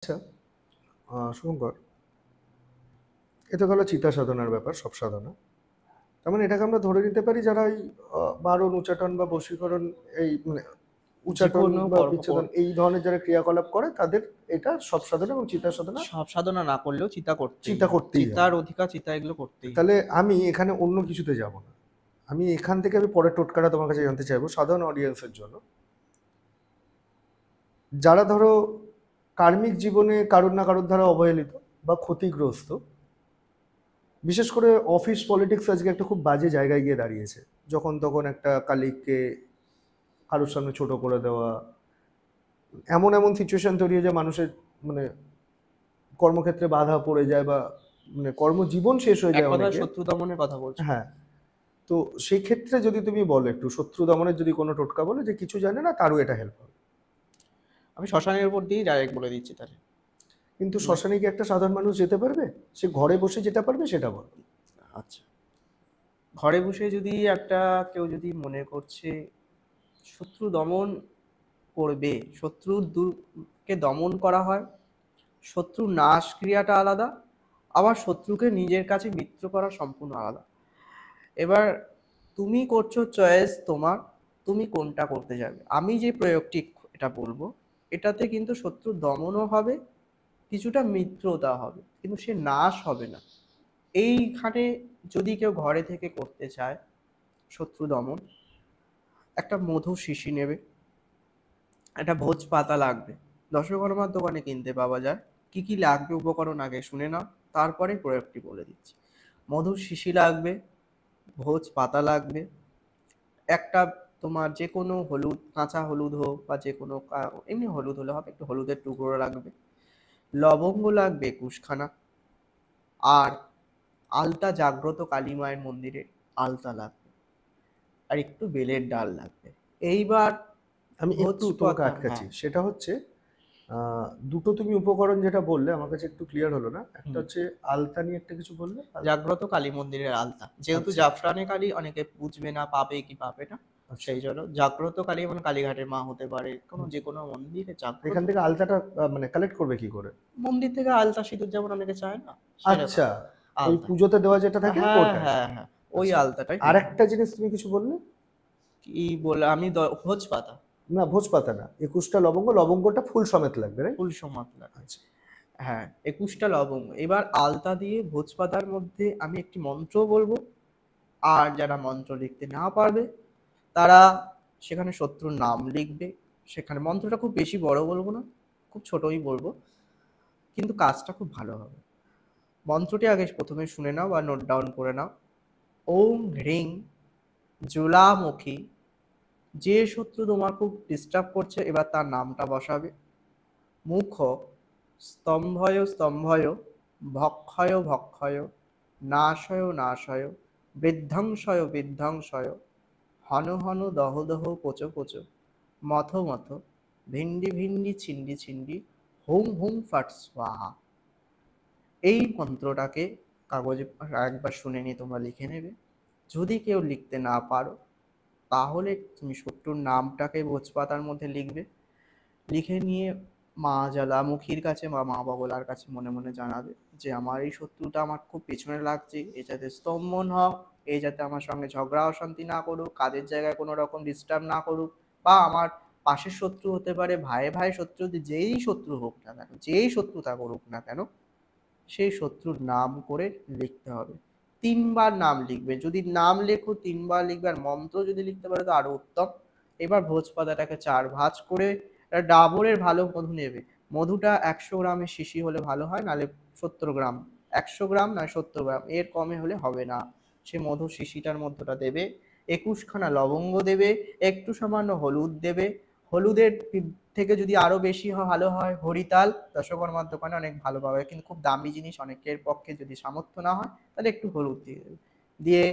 আচ্ছা, শুভঙ্কর, এ তো গেল চিতা সাধনার ব্যাপার, সব সাধনা। তার মানে এটাকে আমরা ধরে নিতে পারি যারা এই বারণ, উচাটন বা বশীকরণ, এই মানে উচাটন যেকোনো বা বিচ্ছেদন এই ধরনের যারা ক্রিয়াকলাপ করে তাদের এটা সব সাধনা এবং চিতা সাধনা সব সাধনা না করলেও চিতা করতেই চিতা হবে। করতেই হবে। চিতার অধিকার, চিতা এগুলো করতেই হবে। তাহলে আমি এখানে অন্য কিছুতে যাব না। আমি এখান থেকে পরের টোটকাটা তোমার কাছে জানতে চাইবো সাধারণ অডিয়েন্সের জন্য, যারা ধরো কার্মিক জীবনে কারোর না কারোর দ্বারা অবহেলিত বা ক্ষতিগ্রস্ত। বিশেষ করে অফিস পলিটিক্স আজকে একটা খুব বাজে জায়গায় গিয়ে দাঁড়িয়েছে। যখন তখন একটা কালিগকে কারোর সামনে ছোট করে দেওয়া, এমন এমন সিচুয়েশন তৈরি হয়ে যায় মানুষের, মানে কর্মক্ষেত্রে বাধা পড়ে যায় বা মানে কর্মজীবন শেষ হয়ে এক যায় কথায় অনেকে। শত্রু দমনের কথা বলছো। হ্যাঁ, তো সেই ক্ষেত্রে যদি তুমি বলো একটু শত্রু দমনের যদি কোনো টোটকা বলো যে কিছু জানে না তারও এটা হেল্প হবে। আমি শ্মশানের উপর দিয়েই ডাইরেক্ট বলে দিচ্ছি তাহলে। কিন্তু মানে শ্মশানে কি একটা সাধারণ মানুষ যেতে পারবে? সে ঘরে বসে যেতে পারবে সেটা বলো। আচ্ছা, ঘরে বসে যদি একটা কেউ যদি মনে করছে শত্রু দমন করবে, শত্রুকে দমন করা হয়, শত্রু নাশ ক্রিয়াটা আলাদা, আবার শত্রুকে নিজের কাছে মিত্র করা সম্পূর্ণ আলাদা। এবার তুমি করছো চয়েস তোমার, তুমি কোনটা করতে যাবে। আমি যে প্রয়োগটি এটা বলবো, এটাতে কিন্তু শত্রু দমনও হবে, কিছুটা মিত্রতা হবে, কিন্তু সে নাশ হবে না। এইখানে যদি কেউ ঘরে থেকে করতে চায় শত্রু দমন, একটা মধু শিশি নেবে, একটা ভোজ পাতা লাগবে, দশকর্মার দোকানে কিনতে পাওয়া যায়। কি কি লাগবে উপকরণ আগে শুনে নাও, তারপরে প্রয়োগটি বলে দিচ্ছি। মধুর শিশি লাগবে, ভোজ পাতা লাগবে, একটা তোমার যে কোনো হলুদ, কাঁচা হলুদ হোক বা যে কোনো এমনি হলুদ হলে হবে, একটু হলুদের টুকরো লাগবে, লবঙ্গ লাগবে 21খানা, আর আলতা, জাগ্রত কালী মায়ের মন্দিরে আলতা লাগবে, আর একটু বেলের ডাল লাগবে। এইবার আমি ভোজ একটু তোমাকে পাতা, আটকাচ্ছি, হ্যাঁ। সেটা হচ্ছে দুটো তুমি উপকরণ যেটা বললে আমার কাছে একটু ক্লিয়ার হলো না। একটা হুম, হচ্ছে আলতা নিয়ে একটা কিছু বললে, জাগ্রত কালী মন্দিরের আলতা, যেহেতু আচ্ছা জাফরানে কালী অনেকে বুঝবে না, পাবে কি পাবে না, আচ্ছা। সেই জন্য জাগ্রত কালী মানে কালীঘাটের মা হতে পারে, কোনো যে কোনো মন্দিরে জাগ্রত। এখান থেকে আলতাটা মানে কালেক্ট করবে কি করে? মন্দির থেকে আলতা সিঁদুর যেমন অনেকে চায় না, সেরকম আচ্ছা, ওই আলতা। পুজোতে দেওয়া যেটা থাকে হ্যাঁ ওটাই। হ্যাঁ হ্যাঁ, ওই আচ্ছা, আলতাটাই আর নেবে। একটা জিনিস তুমি কিছু বললে। কি বলে আমি ভোজ পাতা, না, ভোজপাতা না, 21টা লবঙ্গ, লবঙ্গটা ফুল সমেত লাগবে, রাইট? ফুল সমাত লাগবে। আচ্ছা। হ্যাঁ, 21টা লবঙ্গ। এবার আলতা দিয়ে ভোজ পাতার মধ্যে আমি একটি মন্ত্র বলবো, আর যারা মন্ত্র লিখতে না পারবে তারা সেখানে শত্রুর নাম লিখবে। সেখানে মন্ত্রটা খুব বেশি বড় বলবো না, খুব ছোটই বলবো, কিন্তু কাজটা খুব ভালো হবে। মন্ত্রটি আগে প্রথমে শুনে নাও বা নোট ডাউন করে নাও। ওম হ্রিং জ্বালামুখী, যে শত্রু তোমার খুব ডিস্টার্ব করছে এবার তার নামটা বসাবে। মুখ স্তম্ভয় স্তম্ভয়, ভক্ষয় ভক্ষয়, নাশয় নাশয়, বৃদ্ধাংশয় বৃদ্ধাংশয়, হন হন দহ দহ পোচ পোচ, মথ মথ, ভিন্ডি ভিন্ডি ছিন্ডি ছিন্ডি, হুম হুম ফাট স্বাহা। এই মন্ত্রটাকে কাগজে একবার শুনে নিয়ে তোমরা লিখে নেবে। যদি কেউ লিখতে না পারো তাহলে তুমি শত্রুর নামটাকে ভোজপাতার মধ্যে লিখবে, লিখে নিয়ে মা জ্বালামুখীর কাছে বা মা বগলার কাছে মনে মনে জানাবে যে আমার এই শত্রুটা আমার খুব পেছনে লাগছে, এ যাতে স্তম্ভন হোক, এ যাতে আমার সঙ্গে ঝগড়া অশান্তি না করুক, কাজের জায়গায় কোনো রকম ডিস্টার্ব না করুক, বা আমার পাশের শত্রু হতে পারে, ভাইয়ে ভাই শত্রু, যেই শত্রু হোক না কেন, যেই শত্রুতা করুক না কেন, সেই শত্রুর নাম করে লিখতে হবে। 3বার নাম লিখবে, যদি নাম লেখো 3বার লিখবে, আর মন্ত্র যদি লিখতে পারো তো আরো উত্তম। এবার ভোজ পাতাটাকে 4 ভাঁজ করে ডাবরের ভালো মধু নেবে। মধুটা 100 গ্রামের শিশি হলে ভালো হয়, নাহলে 70 গ্রাম, 100 গ্রাম নয় 70 গ্রাম, এর কমে হলে হবে না। সে মধু শিশিটার মধ্যটা দেবে, 21খানা লবঙ্গ দেবে, একটু সামান্য হলুদ দেবে। হলুদের থেকে যদি আরো বেশি ভালো হয় হরিতাল, দশকর্মার দোকানে অনেক ভালো পাওয়া যায়, কিন্তু খুব দামি জিনিস, অনেকের পক্ষে যদি সামর্থ্য না হয় তাহলে একটু হলুদ দিয়ে দেবে। দিয়ে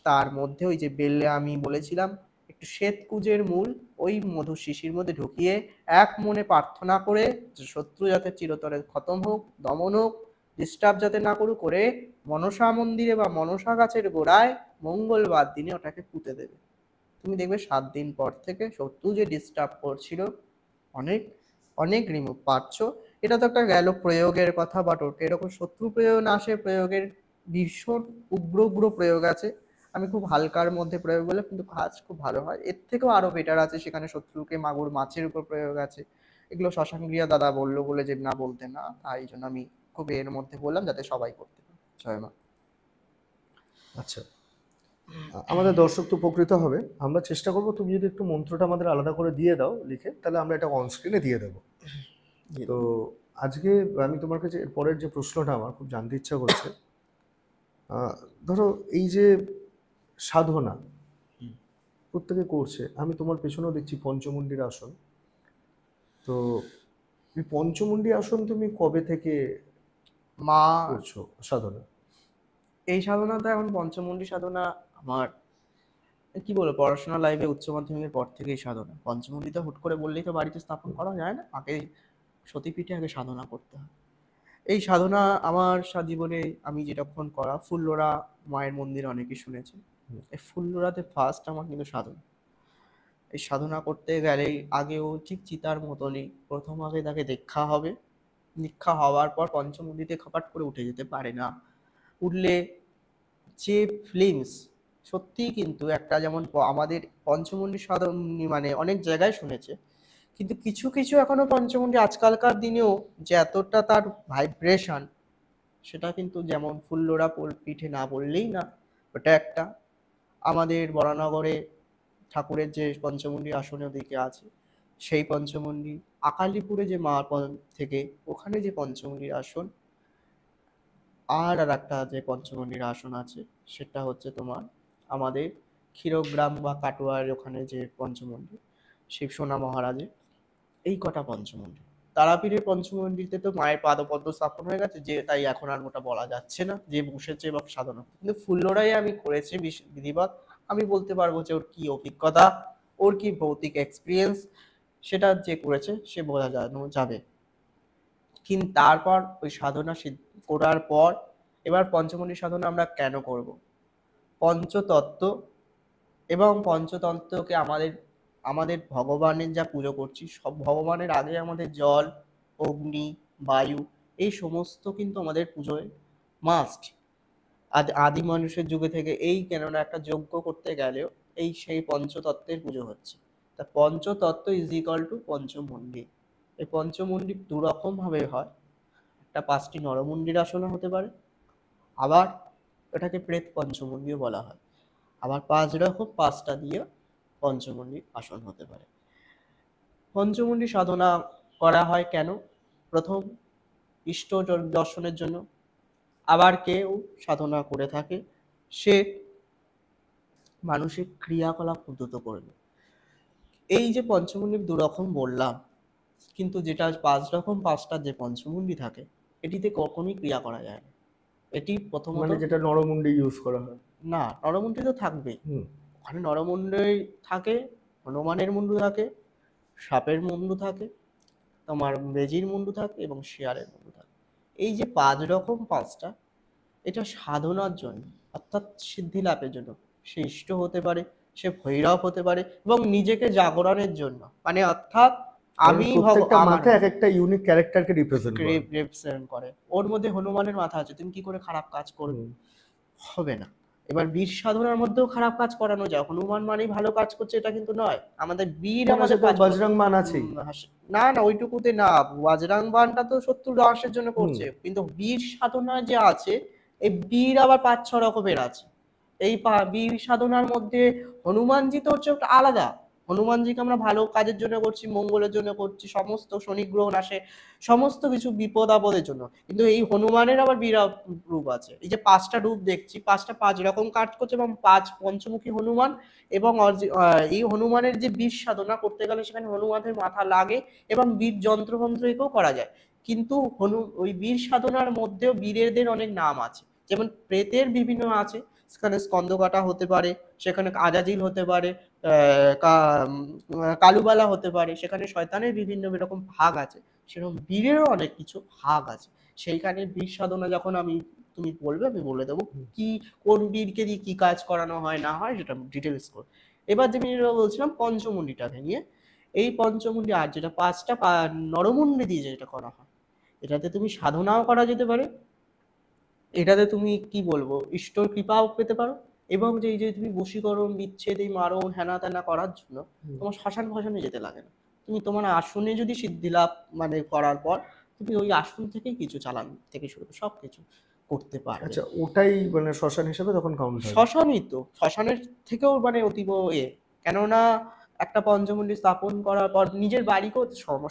তার মধ্যে ওই যে বেলে আমি বলেছিলাম, একটু শ্বেত কুজের মূল ওই মধু শিশির মধ্যে ঢুকিয়ে এক মনে প্রার্থনা করে যে শত্রু যাতে চিরতরে খতম হোক, দমন হোক, ডিস্টার্ব যাতে না করুক, করে মনসা মন্দিরে বা মনসা গাছের গোড়ায় মঙ্গলবার দিনে ওটাকে পুঁতে দেবে। তুমি দেখবে 7 দিন পর থেকে শত্রু যে ডিস্টার্ব করছিল অনেক অনেক রিমুভ পাচ্ছ। এটা তো একটা গেল প্রয়োগের কথা, বাট ওর এরকম শত্রু প্রয়োগ না, সে প্রয়োগের ভীষণ উগ্র উগ্র প্রয়োগ আছে। আমি খুব হালকার মধ্যে প্রয়োগ বলে কিন্তু কাজ খুব ভালো হয়, এর থেকেও আরো বেটার আছে, সেখানে শত্রুকে মাগুর মাছের উপর প্রয়োগ আছে। এগুলো শশাঙ্ক রিয়া দাদা বললো বলে যে না বলতে না, তাই জন্য আমি খুব এর মধ্যে বললাম যাতে সবাই করতে পারে। জয় মা। আচ্ছা, আমাদের দর্শক তো উপকৃত হবে। আমরা চেষ্টা করবো, তুমি যদি একটু মন্ত্রটা আমাদের আলাদা করে দিয়ে দাও লিখে, তাহলে আমরা এটা অন স্ক্রিনে দিয়ে দেবো। তো আজকে আমি তোমার কাছে এর পরের যে প্রশ্নটা আমার খুব জানতে ইচ্ছা করছে, ধরো এই যে সাধনা প্রত্যেকে করছে, আমি তোমার পেছনেও দেখছি পঞ্চমুণ্ডির আসন। তো এই পঞ্চমুণ্ডি আসন তুমি কবে থেকে মা করছো সাধনা? এই সাধনাটা এখন পঞ্চমুণ্ডি সাধনা আমার কি বলবো, পড়াশোনা লাইফে উচ্চ মাধ্যমিকের পর থেকেই সাধনা। পঞ্চমুণ্ডিতে হুট করে বললেই তো বাড়িতে স্থাপন করা যায় না, আগে সতীপীঠে আগে সাধনা করতে হয়। এই সাধনা আমার জীবনে আমি যেটাক্ষণ করা, ফুল্লরা মায়ের মন্দির অনেকেই শুনেছে, এই ফুল্লরাতে ফার্স্ট আমার কিন্তু সাধনা। এই সাধনা করতে গেলেই আগেও ঠিক চিতার মতনই প্রথম আগে তাকে দীক্ষা হবে। দীক্ষা হওয়ার পর পঞ্চমুণ্ডিতে খপাট করে উঠে যেতে পারে না। উঠলে যে ফিলিংস, সত্যিই কিন্তু একটা, যেমন আমাদের পঞ্চমুণ্ডি সাধন মানে অনেক জায়গায় শুনেছে, কিন্তু কিছু কিছু এখনো পঞ্চমুণ্ডি আজকালকার দিনেও যে এতটা তার ভাইব্রেশন, সেটা কিন্তু যেমন ফুল্লরা পিঠে না বললেই না। ওটা একটা আমাদের বরানগরে ঠাকুরের যে পঞ্চমুণ্ডি আসনের দিকে আছে, সেই পঞ্চমুণ্ডি আকালিপুরে যে মা থেকে ওখানে যে পঞ্চমুণ্ডির আসন, আর একটা যে পঞ্চমুণ্ডির আসন আছে সেটা হচ্ছে তোমার আমাদের ক্ষীরগ্রাম বা কাটোয়ার ওখানে যে পঞ্চমুণ্ডি শিবসোনা মহারাজের। এই কটা পঞ্চমুণ্ডি, তারাপীঠের পঞ্চমুণ্ডিতে তো মায়ের পাদপদ্ম স্থাপন হয়ে গেছে, যে তাই এখন আর ওটা বলা যাচ্ছে না যে বসেছে বা সাধনা। কিন্তু ফুল্লরাই আমি করেছি বিধিবত, আমি বলতে পারবো যে ওর কি অভিজ্ঞতা, ওর কি ভৌতিক এক্সপিরিয়েন্স, সেটা যে করেছে সে বোঝা যাবে। কিন্তু তারপর ওই সাধনা করার পর এবার পঞ্চমুণ্ডি সাধনা আমরা কেন করব? পঞ্চতত্ত্ব এবং পঞ্চতন্ত্রকে আমাদের আমাদের ভগবানের যা পুজো করছি, সব ভগবানের আগে আমাদের জল, অগ্নি, বায়ু, এই সমস্ত কিন্তু আমাদের পুজোয় মাস্ট। আদি মানুষের যুগে থেকে এই, কেননা একটা যজ্ঞ করতে গেলেও এই সেই পঞ্চতত্ত্বের পুজো হচ্ছে। তা পঞ্চতত্ত্ব ইজ ইকাল টু পঞ্চমুণ্ডি। এই পঞ্চমুণ্ডি দু রকম ভাবে হয়, একটা 5টি নরমুণ্ডির আসনও হতে পারে, আবার এটাকে প্রেত পঞ্চমুণ্ডিও বলা হয়। আবার 5 রকম 5টা দিয়ে পঞ্চমুণ্ডি আসন হতে পারে। পঞ্চমুণ্ডি সাধনা করা হয় কেন? প্রথম ইষ্ট দর্শনের জন্য। আবার কেউ সাধনা করে থাকে সে মানসিক ক্রিয়াকলাপ উদ্যত করবে। এই যে পঞ্চমুণ্ডি দু রকম বললাম, কিন্তু যেটা 5 রকম 5টা যে পঞ্চমুণ্ডি থাকে, এটিতে কখনোই ক্রিয়া করা যায় না। এটি প্রথমত মানে যেটা নরমুণ্ডি ইউজ করা হয়। না, নরমুণ্ডি তো থাকবেই। হুম। ওখানে নরমুণ্ডই থাকে, হনুমানের মুন্ডু থাকে, সাপের মুন্ডু থাকে, তোমার বেজির মুন্ডু থাকে এবং শিয়ালের মুন্ডু থাকে। এই যে 5 রকম 5টা, এটা সাধনার জন্য, অর্থাৎ সিদ্ধি লাভের জন্য। সে ইষ্ট হতে পারে, সে ভৈরব হতে পারে, এবং নিজেকে জাগরণের জন্য, মানে অর্থাৎ আমি প্রত্যেকটা আমার মাথা এক একটা ইউনিক ক্যারেক্টারকে রিপ্রেজেন্ট করে। রিপ্রেজেন্ট করে। ওর মধ্যে হনুমানের মাথা আছে, তুমি কি করে খারাপ কাজ করবে? হবে না। এবার বীর সাধনার মধ্যেও খারাপ কাজ করানো যায়, হনুমান মানেই ভালো কাজ করছে এটা কিন্তু নয়। আমাদের বীর আমাদের কাজ বজরং মান আছেই। না না, ওইটুকুতে না, বজরং বানটা তো শত্রু দর্শের জন্য করছে, কিন্তু বীর সাধনা যে আছে, এই বীর আবার 5-6 রকমের আছে। এই বীর সাধনার মধ্যে হনুমানজি তো হচ্ছে একটা আলাদা। হনুমানজিকে আমরা ভালো কাজের জন্য করছি, মঙ্গলের জন্য করছি, সমস্ত শনি গ্রহ নাশে, সমস্ত কিছু বিপদ আপদের জন্য। কিন্তু এই হনুমানের আবার বিরাট রূপ আছে। এই যে 5টা রূপ দেখছি, 5টা 5 রকম কাজ করছে, এবং 5 পঞ্চমুখী হনুমান। এবং এই হনুমানের যে বীর সাধনা করতে গেলে সেখানে হনুমানের মাথা লাগে, এবং বীর যন্ত্রমন্ত্র একেও করা যায়। কিন্তু ওই বীর সাধনার মধ্যেও বীরেদের অনেক নাম আছে, যেমন প্রেতের বিভিন্ন আছে, সেখানে স্কন্দকাটা হতে পারে, সেখানে আজাজিল হতে পারে, কালুবালা হতে পারে, সেখানে শয়তানের বিভিন্ন রকম ভাগ আছে। সেরকম বীরেরও অনেক কিছু ভাগ আছে। সেইখানে বীর সাধনা যখন তুমি বলবে, আমি বলে দেবো কি কোন বীরকে দিয়ে কি কাজ করানো হয় না হয়, সেটা ডিটেলস কর। এবার যে আমি বলছিলাম পঞ্চমুণ্ডিটাকে নিয়ে, এই পঞ্চমুণ্ডি আর যেটা 5টা নরমুণ্ডি দিয়ে যেটা করা হয়, এটাতে তুমি সাধনাও করা যেতে পারে, এটাতে তুমি কি বলবো ঈশ্বর কৃপাও পেতে পারো, এবং যে এই যে তুমি বশীকরণ বিচ্ছেদ এই মারণ হেনা তেনা করার জন্য তোমার শ্মশান ফশানে যেতে লাগে না। তুমি তোমার আসনে যদি সিদ্ধি লাভ মানে করার পর তুমি ওই আসন থেকেই কিছু চালান থেকে শুরু করে সব কিছু করতে পারবে। আচ্ছা, ওটাই মানে শ্মশান হিসেবে তখন কাউন্ট হবে? শ্মশানই তো, শ্মশানের থেকেও মানে অতীব কেননা একটা পঞ্চমুণ্ডি স্থাপন করার পর নিজের বাড়িকেও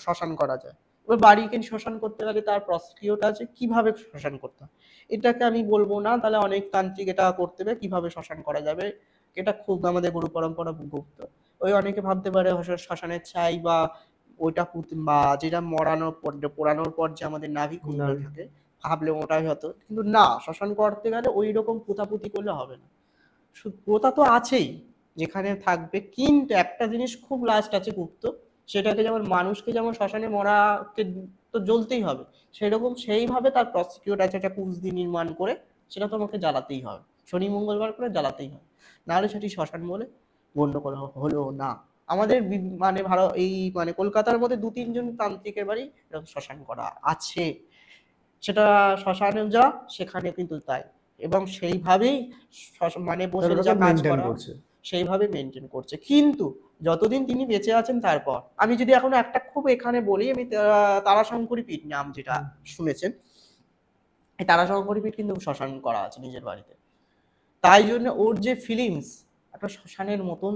শ্মশান করা যায়। এবার বাড়িকে শ্মশান করতে গেলে তার প্রসিকিউর আছে কিভাবে শ্মশান করতে হয়, এটাকে আমি বলবো না, তাহলে অনেক তান্ত্রিক এটা করতে হবে কিভাবে শ্মশান করা যাবে। এটা খুব আমাদের গুরু পরম্পরা গুপ্ত। ওই অনেকে ভাবতে পারে শ্মশানের ছাই বা ওইটা বা যেটা মরানোর পর পোড়ানোর পর যে আমাদের নাভি কুণ্ড নাভি। থাকে, ভাবলে ওটাই হতো, কিন্তু না, শ্মশান করতে গেলে ওই রকম পুঁতাপুতি করলে হবে না। প্রথা তো আছেই যেখানে থাকবে, কিন্তু একটা জিনিস খুব লাস্ট আছে গুপ্ত, সেটাকে যেমন মানুষকে যেমন শ্মশানে মরাকে তো জ্বলতেই হবে, সেরকম সেইভাবে তার প্রসিকিউট আছে একটা কুঁজদি নির্মাণ করে সেটা তোমাকে জ্বালাতেই হবে, শনি মঙ্গলবার করে জ্বালাতেই হবে, নাহলে সেটি শ্মশান বলে গণ্য করা হলো না। আমাদের মানে ভারত এই মানে কলকাতার মধ্যে 2-3 জন তান্ত্রিকের বাড়ি এরকম শ্মশান করা আছে, সেটা শ্মশানে যা সেখানে কিন্তু তাই, এবং সেইভাবেই মানে তাহলে বসে ওটাকে যা কাজ মেনটেন করা করছে। সেইভাবে মেনটেন করছে। কিন্তু যতদিন তিনি বেঁচে আছেন তারপর আমি যদি এখন একটা খুব এখানে বলি, আমি তারাশঙ্করী পীঠ নাম যেটা শুনেছেন, এই তারাশঙ্করী পীঠ কিন্তু শ্মশান করা আছে নিজের বাড়িতে, তাই জন্য ওর যে ফিলিংস একটা শ্মশানের মতন।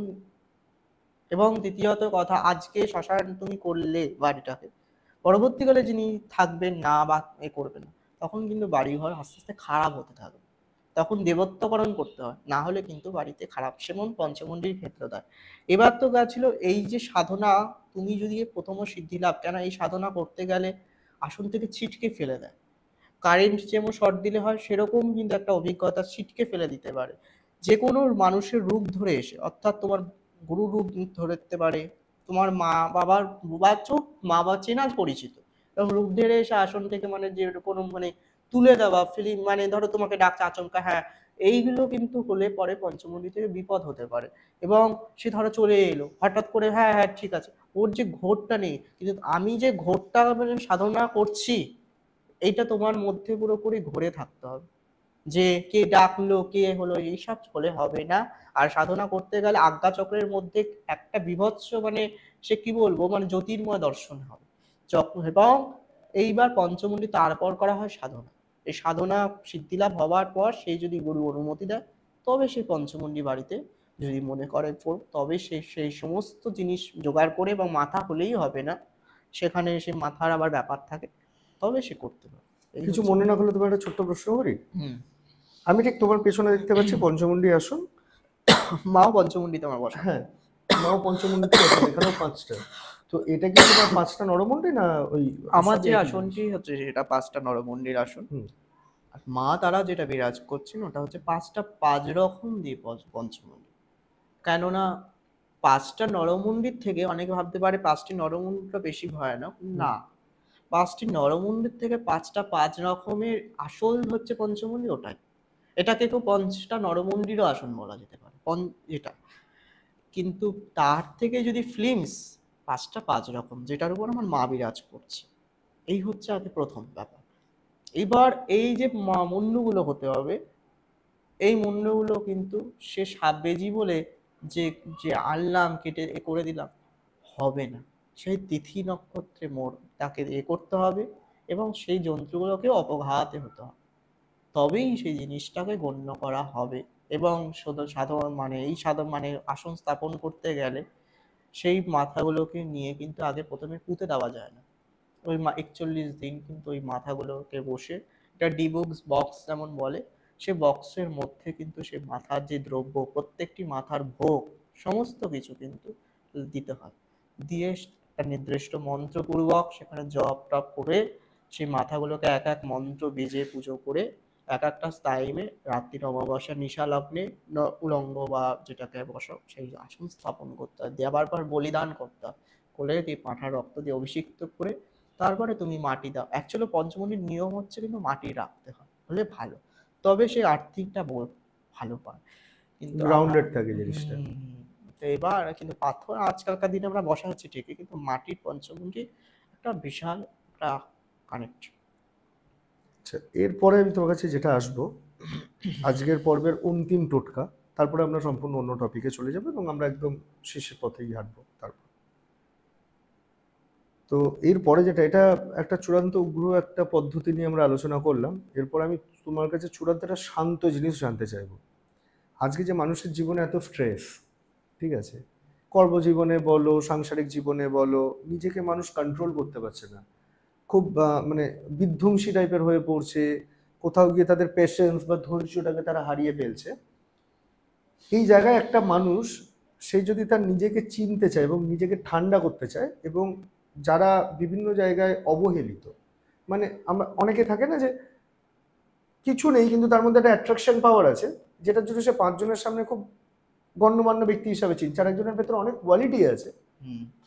এবং দ্বিতীয়ত কথা, আজকে শ্মশান তুমি করলে বাড়িটাকে, পরবর্তীকালে যিনি থাকবেন না বা এ করবেন না, তখন কিন্তু বাড়ি ঘর আস্তে আস্তে খারাপ হতে থাকবে, তখন দেবত্বকরণ করতে হয়, না হলে কিন্তু বাড়িতে খারাপ, সেমন পঞ্চমন্ডির ক্ষেত্রে দেয়। এবার তো গেছিল এই যে সাধনা, তুমি যদি প্রথম সিদ্ধি লাভ, কেন এই সাধনা করতে গেলে আসন থেকে ছিটকে ফেলে দেয়, কারেন্ট যেমন শর্ট দিলে হয় সেরকম কিন্তু একটা অভিজ্ঞতা ছিটকে ফেলে দিতে পারে, যে কোনো মানুষের রূপ ধরে এসে, অর্থাৎ তোমার গুরু রূপ ধরতে পারে, তোমার মা বাবার বা চোখ মা বা চেনা পরিচিত, এবং রূপ ধরে এসে আসন থেকে মানে যে কোনো মানে তুলে দেওয়া ফিলিং, মানে ধরো তোমাকে ডাকছে আচমকা, হ্যাঁ, এইগুলো কিন্তু হলে পরে পঞ্চমুণ্ডি থেকে বিপদ হতে পারে। এবং সে ধরো চলে এলো হঠাৎ করে, হ্যাঁ হ্যাঁ ঠিক আছে, ওর যে ঘোরটা নেই, কিন্তু আমি যে ঘোরটা মানে সাধনা করছি এইটা তোমার মধ্যে পুরোপুরি ঘুরে থাকতে হবে, যে কে ডাকলো কে হলো এইসব হলে হবে না। আর সাধনা করতে গেলে আজ্ঞা চক্রের মধ্যে একটা বীভৎস মানে সে কি বলবো মানে জ্যোতির্ময় দর্শন হবে এবং এইবার পঞ্চমুণ্ডি তারপর করা হয় সাধনা। এই সাধনা সিদ্ধিলাভ হওয়ার পর সেই যদি গুরু অনুমতি দেয়, তবে সেই পঞ্চমুণ্ডি বাড়িতে যদি মনে করে তবে সেই সেই সমস্ত জিনিস জোগাড় করে, এবং মাথা হলেই হবে না, সেখানে সে মাথার আবার ব্যাপার থাকে, তবে সে করতে পারে। এই কিছু হচ্ছে মনে না করলে তোমার একটা ছোট্ট প্রশ্ন করি। হুম। আমি ঠিক তোমার পেছনে দেখতে পাচ্ছি পঞ্চমুণ্ডি আসন। মাও পঞ্চমুণ্ডিতে আমার বসা। হ্যাঁ, মাও পঞ্চমুণ্ডিতে বসেন, এখানেও 5টা। তো এটা কি তোমার 5টা নরমুণ্ডি না ওই আমার সবই যে একই জিনিস? আসনটি হচ্ছে সেটা 5টা নরমুণ্ডির আসন। হুম। আর মা তারা যেটা বিরাজ করছেন ওটা হচ্ছে 5টা 5 রকম দিয়ে পঞ্চমুণ্ডি। কেননা 5টা নরমুণ্ডির থেকে অনেকে ভাবতে পারে 5টি নরমুণ্ডিটা বেশি ভয়ানক, না, 5টি নরমুণ্ডির থেকে 5টা 5 রকমের আসল হচ্ছে পঞ্চমুণ্ডি ওটাই। এটাকে কেউ 5টা নরমুণ্ডিরও আসন বলা যেতে পারে এটা। কিন্তু তার থেকে যদি ফিলিংস 5টা 5 রকম, যেটার উপর আমার মা বিরাজ করছে, এই হচ্ছে আগে প্রথম ব্যাপার। এবার এই যে মুন্ডুগুলো হতে হবে, এই মুন্ডুগুলো কিন্তু সে সাববেজি বলে যে যে আনলাম কেটে এ করে দিলাম হবে না, সেই তিথি নক্ষত্রে তাকে এ করতে হবে, এবং সেই যন্ত্রগুলোকে অপঘাতে হতে হবে, তবেই সেই জিনিসটাকে গণ্য করা হবে। এবং শুধু সাধারণ মানে এই সাধারণ মানে আসন স্থাপন করতে গেলে সেই মাথাগুলোকে নিয়ে কিন্তু আগে প্রথমে পুঁতে দেওয়া যায় না, ওই 41 দিন কিন্তু ওই মাথাগুলোকে বসে একটা ডিবক্স বক্স যেমন বলে, সে বক্সের মধ্যে কিন্তু সে মাথার যে দ্রব্য প্রত্যেকটি মাথার ভোগ সমস্ত কিছু কিন্তু দিতে হয়, দিয়ে একটা নির্দিষ্ট মন্ত্রপূর্বক সেখানে জপ টপ করে সেই মাথাগুলোকে এক এক মন্ত্র বেজে পুজো করে এক একটা টাইমে রাত্রির অমাবস্যা নিশা লগ্নে উলঙ্গ বা যেটাকে বসো সেই আসন স্থাপন করতে হয়, দেওয়ার পর বলিদান করতে হয়, করে দিয়ে পাঁঠার রক্ত দিয়ে অভিষিক্ত করে তারপরে তুমি মাটি দাও। অ্যাকচুয়ালি পঞ্চমুণ্ডির নিয়ম হচ্ছে কিন্তু মাটি রাখতে হয় হলে ভালো, তবে সেই আর্থিকটা ভালো পায়। কিন্তু আমরা গ্রাউন্ডেড থাকে জিনিসটা। তো এবার কিন্তু পাথর আজকালকার দিনে আমরা বসা হচ্ছে ঠিকই, কিন্তু মাটির পঞ্চমুণ্ডি একটা বিশাল একটা কানেক্ট। আচ্ছা, এরপরে আমি তোমার কাছে যেটা আসবো, আজকের পর্বের অন্তিম টোটকা, তারপরে আমরা সম্পূর্ণ অন্য টপিকে চলে যাবো এবং আমরা একদম শেষের পথেই হাঁটবো তারপর। তো এরপরে যেটা, এটা একটা চূড়ান্ত উগ্র একটা পদ্ধতি নিয়ে আমরা আলোচনা করলাম। এরপর আমি তোমার কাছে চূড়ান্ত একটা শান্ত জিনিস জানতে চাইবো। আজকে যে মানুষের জীবনে এত স্ট্রেস, ঠিক আছে, কর্মজীবনে বলো, সাংসারিক জীবনে বলো, নিজেকে মানুষ কন্ট্রোল করতে পারছে না, খুব মানে বিধ্বংসী টাইপের হয়ে পড়ছে, কোথাও গিয়ে তাদের পেশেন্স বা ধৈর্যটাকে তারা হারিয়ে ফেলছে। এই জায়গায় একটা মানুষ, সে যদি তার নিজেকে চিনতে চায় এবং নিজেকে ঠান্ডা করতে চায়, এবং যারা বিভিন্ন জায়গায় অবহেলিত, মানে আমরা অনেকে থাকে না যে কিছু নেই কিন্তু তার মধ্যে একটা অ্যাট্রাকশন পাওয়ার আছে, যেটার জন্য সে পাঁচজনের সামনে খুব গণ্যমান্য ব্যক্তি হিসাবে চিনছে, আর একজনের ভেতরে অনেক কোয়ালিটি আছে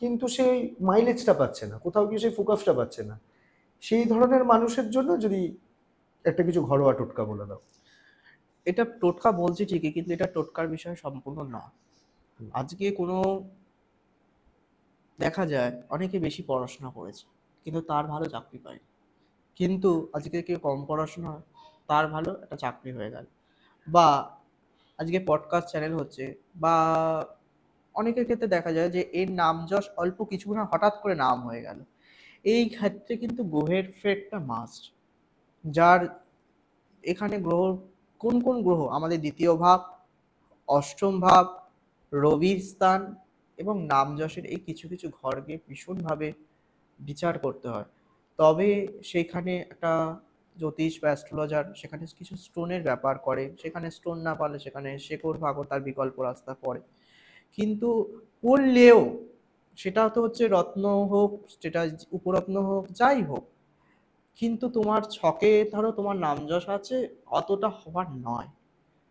কিন্তু সেই মাইলেজটা পাচ্ছে না, কোথাও গিয়ে সেই ফোকাসটা পাচ্ছে না। সেই ধরনের মানুষের জন্য যদি একটা কিছু ঘরোয়া টোটকা বলে দাও। এটা টোটকা বলছি ঠিকই, কিন্তু এটা টোটকার বিষয় সম্পূর্ণ না। আজকে কোনো দেখা যায় অনেকে বেশি পড়াশোনা করেছে কিন্তু তার ভালো চাকরি পায়নি, কিন্তু আজকে কেউ কম পড়াশোনা তার ভালো একটা চাকরি হয়ে গেল, বা আজকে পডকাস্ট চ্যানেল হচ্ছে, বা অনেকের ক্ষেত্রে দেখা যায় যে এর নাম যশ অল্প কিছু না হঠাৎ করে নাম হয়ে গেল। এই ক্ষেত্রে কিন্তু গ্রহের ফেটটা মাস্ট। যার এখানে গ্রহ, কোন কোন গ্রহ আমাদের দ্বিতীয় ভাব, অষ্টম ভাব, রবির স্থান এবং নাম যশের এই কিছু কিছু ঘরকে ভীষণভাবে বিচার করতে হয়। তবে সেখানে একটা জ্যোতিষ বা অ্যাস্ট্রোলজার সেখানে কিছু স্টোনের ব্যাপার করে, সেখানে স্টোন না পারলে সেখানে শেকড় ভাগও তার বিকল্প রাস্তা পড়ে। কিন্তু করলেও সেটা তো হচ্ছে রত্ন হোক, সেটা উপরত্ন হোক, যাই হোক, কিন্তু তোমার ছকে ধরো তোমার নাম যশ আছে, অতটা হওয়ার নয়।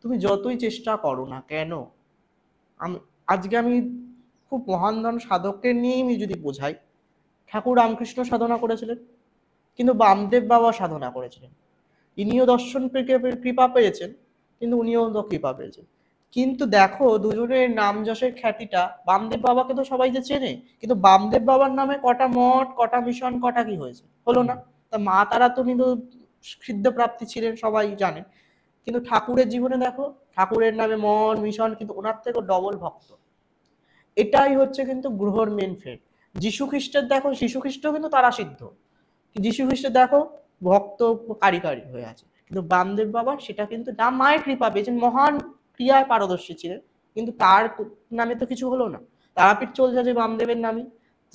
তুমি যতই চেষ্টা করো না কেন, আজকে আমি খুব মহান ধন সাধককে নিয়েই আমি যদি বোঝাই, ঠাকুর রামকৃষ্ণ সাধনা করেছিলেন কিন্তু বামদেব বাবা সাধনা করেছিলেন। ইনিও দর্শন কৃপা পেয়েছেন কিন্তু উনিও তো কৃপা পেয়েছেন। কিন্তু দেখো দুজনের নাম যশের খ্যাতিটা, বামদেব বাবাকে তো সবাই যে চেনে, কিন্তু বামদেব বাবার নামে কটা মঠ, কটা মিশন, কটা কি হয়েছে, হলো না? তা মা তারা তো কিন্তু সিদ্ধ প্রাপ্তি ছিলেন সবাই জানেন, কিন্তু ঠাকুরের জীবনে দেখো ঠাকুরের নামে মন মিশন, কিন্তু ওনার থেকে ডবল ভক্ত। এটাই হচ্ছে কিন্তু গ্রহর মেন ফেট। যীশু খ্রিস্টের দেখো, যীশু খ্রিস্ট কিন্তু তারা সিদ্ধ, যীশু খ্রিস্টের দেখো ভক্ত কারিকারি হয়ে আছে, কিন্তু বামদেব বাবা সেটা কিন্তু না, মায়ের কৃপা পেয়েছেন, মহান ক্রিয়ায় পারদর্শী ছিলেন, কিন্তু তার নামে তো কিছু হলো না। তারাপীঠ চলছে যে বামদেবের নামে,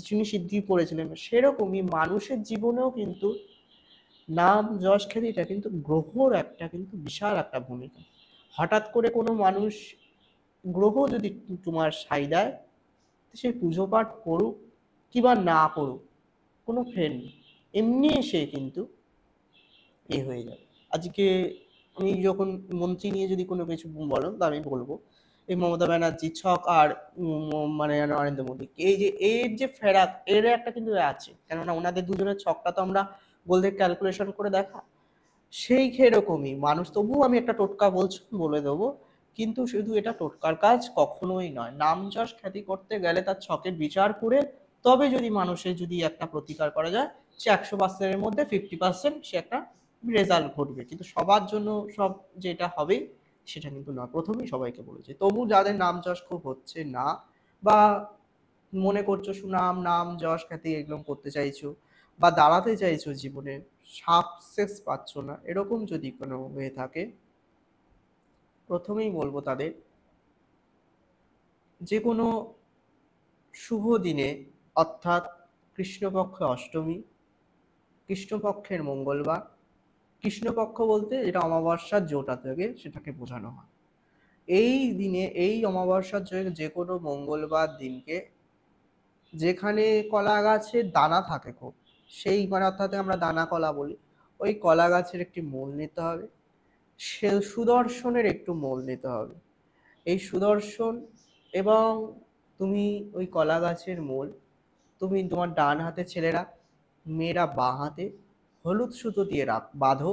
তিনি সিদ্ধি করেছিলেন। সেরকমই মানুষের জীবনেও কিন্তু নাম যশ খ্যাতিটা কিন্তু গ্রহর একটা কিন্তু বিশাল একটা ভূমিকা। হঠাৎ করে কোনো মানুষ, গ্রহ যদি তোমার সাই দেয়, সে পুজো পাঠ করুক কিবা না করুক কোনো ফ্রেন্ড নেই, এমনি সে কিন্তু হয়ে যাবে। আজকে আমি যখন মন্ত্রী নিয়ে যদি কোনো কিছু বলো, তো আমি বলবো এই মমতা ব্যানার্জি ছক আর মানে নরেন্দ্র মোদী, এই যে এর যে ফেরাক, এর একটা কিন্তু আছে, কেননা ওনাদের দুজনের ছকটা তো আমরা বলতে ক্যালকুলেশন করে দেখা। সেই সেরকমই মানুষ, তবুও আমি একটা টোটকা বলছি, বলে দেবো, কিন্তু শুধু এটা টোটকার কাজ কখনোই নয়। নাম যশ খ্যাতি করতে গেলে তার ছকের বিচার করে তবে যদি মানুষের যদি একটা প্রতিকার করা যায়, সে 100%-এর মধ্যে 50% সে একটা রেজাল্ট ঘটবে, কিন্তু সবার জন্য সব যেটা হবে সেটা কিন্তু নয়। প্রথমেই সবাইকে বলেছে, তবু যাদের নাম যশ খুব হচ্ছে না, বা মনে করছো সুনাম নাম যশ খ্যাতি এগুলো করতে চাইছো বা দাঁড়াতে চাইছো জীবনে, সাকসেস পাচ্ছ না, এরকম যদি কোনো হয়ে থাকে, প্রথমেই বলবো তাদের যে কোনো শুভ দিনে, অর্থাৎ কৃষ্ণপক্ষ অষ্টমী, কৃষ্ণপক্ষের মঙ্গলবার, কৃষ্ণপক্ষ বলতে যেটা অমাবস্যার জোটা থেকে সেটাকে বোঝানো হয়, এই দিনে এই অমাবস্যার যে কোনো মঙ্গলবার দিনকে, যেখানে কলা গাছের দানা থাকে খুব, সেই মানে অর্থাৎ আমরা দানা কলা বলি, ওই কলা গাছের একটি মূল নিতে হবে, সে সুদর্শনের একটু মূল নিতে হবে। এই সুদর্শন এবং তুমি ওই কলা গাছের মূল তুমি তোমার ডান হাতে ছেলেরা, মেয়েরা বাঁ হাতে হলুদ সুতো দিয়ে বাঁধো।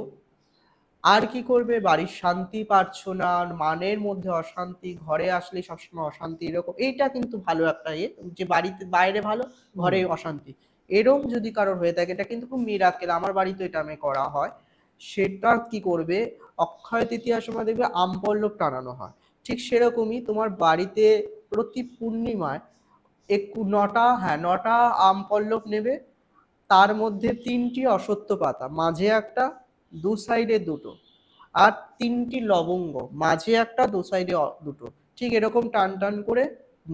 আর কি করবে, বাড়ির শান্তি পাচ্ছ না, মানের মধ্যে অশান্তি, ঘরে আসলে সবসময় অশান্তি, এরকম এইটা কিন্তু ভালো একটা যে বাড়িতে বাইরে ভালো ঘরে অশান্তি, এরকম যদি কারোর হয়ে থাকে, এটা কিন্তু খুব মিরাকেল, আমার বাড়িতে এটা আমি করা হয়। সেটা কি করবে, অক্ষয় তৃতীয়ার সময় দেখবে আম পল্লব টানানো হয়। ঠিক সেরকমই তোমার বাড়িতে প্রতি পূর্ণিমায় নটা আম পল্লব নেবে, তার মধ্যে 3টি অশ্বত্থ পাতা, মাঝে একটা, দু সাইডে দুটো, আর 3টি লবঙ্গ, মাঝে একটা, দু সাইডে দুটো, ঠিক এরকম টান টান করে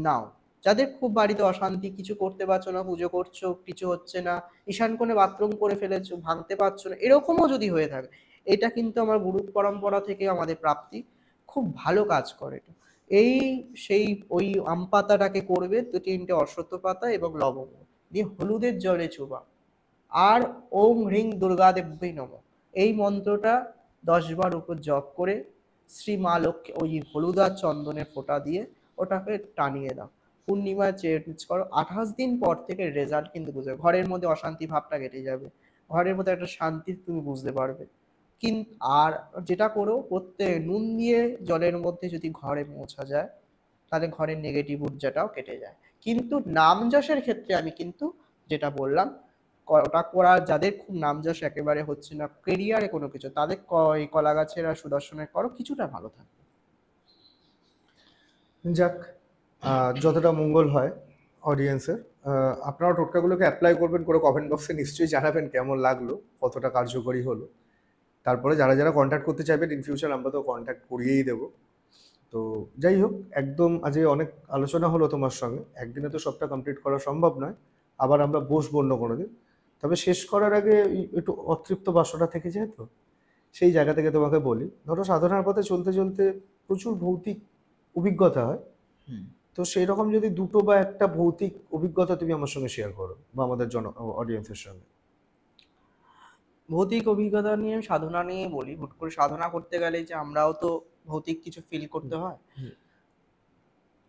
নাও। যাদের খুব বাড়িতে অশান্তি, কিছু করতে পারছো না, পুজো করছো কিছু হচ্ছে না, ঈশান কোণে বাথরুম করে ফেলেছো, ভাঙতে পারছো না, এরকমও যদি হয়ে থাকে, এটা কিন্তু আমার গুরু পরম্পরা থেকে আমাদের প্রাপ্তি, খুব ভালো কাজ করে এটা। এই সেই ওই আম পাতাটাকে করবে 2-3টে অশ্বত্থ পাতা এবং লবঙ্গ দিয়ে হলুদের জলে চোবা, আর ওম হ্রিং দুর্গা দেব্যই নমঃ এই মন্ত্রটা 10 বার উপর জপ করে শ্রী মা লক্ষ্মী ওই হলুদ আর চন্দনের ফোঁটা দিয়ে ওটাকে টানিয়ে দাও। পূর্ণিমায় চেঞ্জ করো, 28 দিন পর থেকে রেজাল্ট কিন্তু বুঝবে, ঘরের মধ্যে অশান্তি ভাবটা কেটে যাবে, ঘরের মধ্যে একটা শান্তি তুমি বুঝতে পারবে। কিন্তু আর যেটা করো, প্রত্যেক নুন দিয়ে জলের মধ্যে যদি ঘরে মোছা যায়, তাহলে ঘরের নেগেটিভ ঊর্জাটাও কেটে যায়। কিন্তু নাম যশের ক্ষেত্রে আমি কিন্তু যেটা বললাম, ওটা করা যাদের খুব নাম যশ একেবারে হচ্ছে না, কেরিয়ারে কোনো কিছু, তাদের এই কলা গাছের আর সুদর্শনের করো, কিছুটা ভালো থাকবে। যাক, যতটা মঙ্গল হয় অডিয়েন্সের, আপনারা টোটকাগুলোকে অ্যাপ্লাই করবেন, করে কমেন্ট বক্সে নিশ্চয়ই জানাবেন কেমন লাগলো, কতটা কার্যকরী হলো। তারপরে যারা যারা কন্ট্যাক্ট করতে চাইবেন ইন ফিউচার আমরা তো কন্ট্যাক্ট করিয়েই দেবো। তো যাই হোক, একদম আজকে অনেক আলোচনা হলো তোমার সঙ্গে, একদিনে তো সবটা কমপ্লিট করা সম্ভব নয়, আবার আমরা বসবো অন্য কোনো দিন। তবে শেষ করার আগে একটু অতৃপ্ত বাসনা থেকে যায়, তো সেই জায়গা থেকে তোমাকে বলি, ধরো সাধনার পথে চলতে চলতে প্রচুর ভৌতিক অভিজ্ঞতা হয়, তো সেই রকম যদি দুটো বা একটা ভৌতিক অভিজ্ঞতা তুমি আমার সঙ্গে শেয়ার করো বা আমাদের অডিয়েন্সের সঙ্গে। ভৌতিক অভিজ্ঞতা নিয়ে, সাধনা নিয়ে বলি। হুট করে সাধনা করতে গেলে যে আমরাও তো ভৌতিক কিছু ফিল করতে হয়।